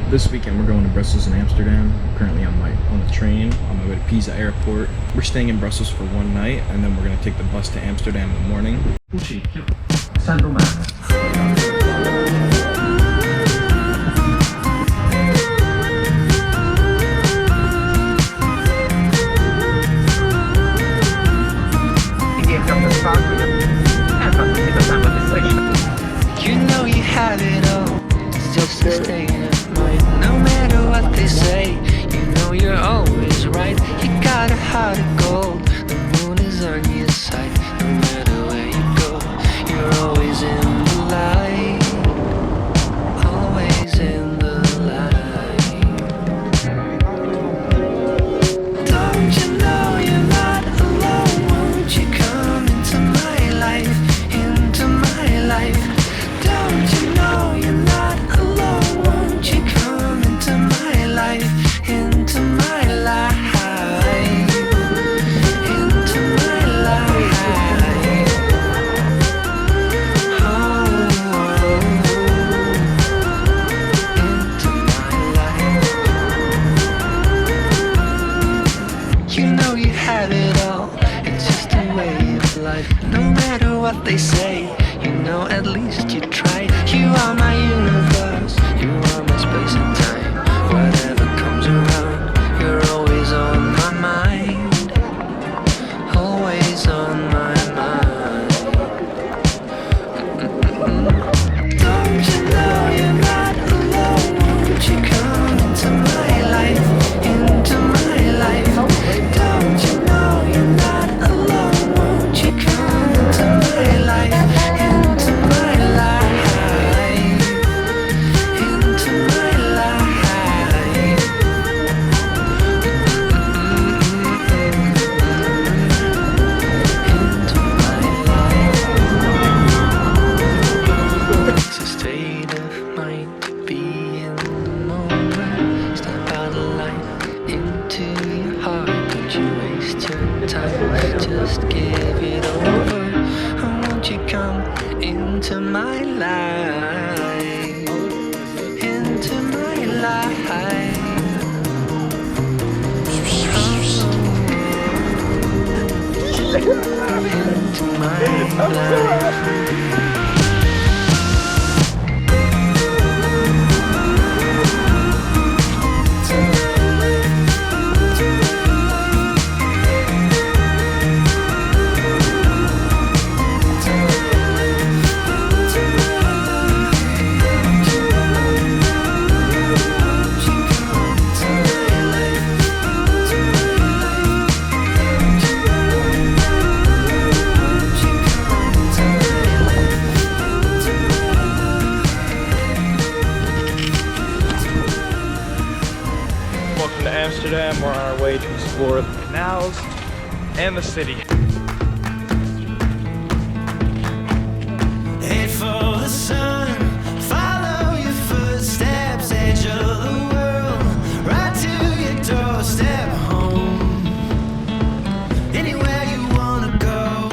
This weekend we're going to Brussels and Amsterdam. I'm currently on the train on my way to Pisa Airport. We're staying in Brussels for one night and then we're going to take the bus to Amsterdam in the morning. San Romano. You know you have it all, it's just a state of mind. No matter what they say, you know you're always right. You got a heart of gold, the moon is on your side. No matter where you go, you're always in the light. Always in the light. Don't you know you're not alone? Won't you come into my life, into my life? Don't you know you're not alone? Won't you come into my life, into my life, into my life? Oh, into my life. You know you have it all, it's just a way of life. No matter what they say, you know at least you tried. You are my universe, you are my space and time. Whatever comes around, you're always on my mind. Always on my mind. Don't you know you're not alone? Won't you come into my life, into my life? Don't you know you're not alone? Won't you come into my life, into my life, into my life? Into my life. It's a state of mind to be in the moment. Step out of line into your heart. Don't you waste your time, just give it over. And won't you come into my life, into my life, into my life. Welcome to Amsterdam. We're on our way to explore the canals and the city. Head for the sun, follow your footsteps, edge of the world, right to your doorstep home. Anywhere you wanna go,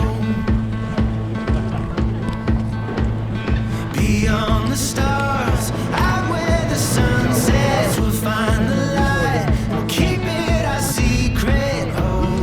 beyond the stars, out where the sun sets, we'll find the light, we'll keep it our secret home.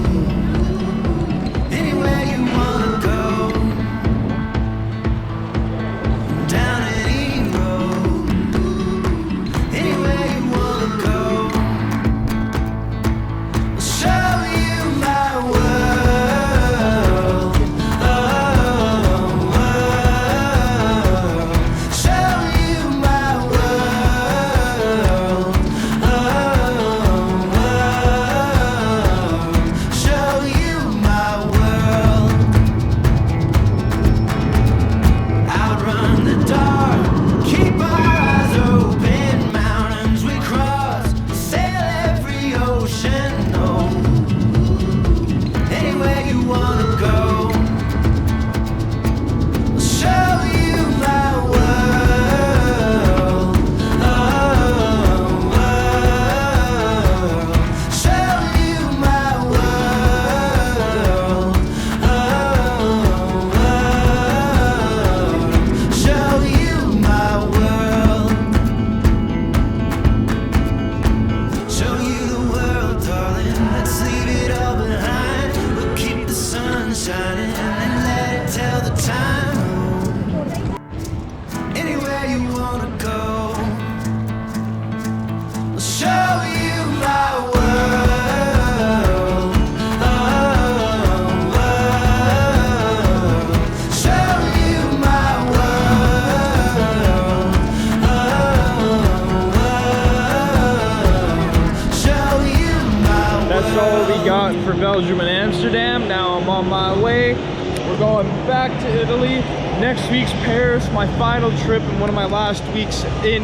Belgium and Amsterdam. Now I'm on my way. We're going back to Italy. Next week's Paris, my final trip and one of my last weeks in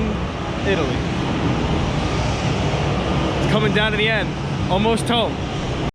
Italy. It's coming down to the end. Almost home.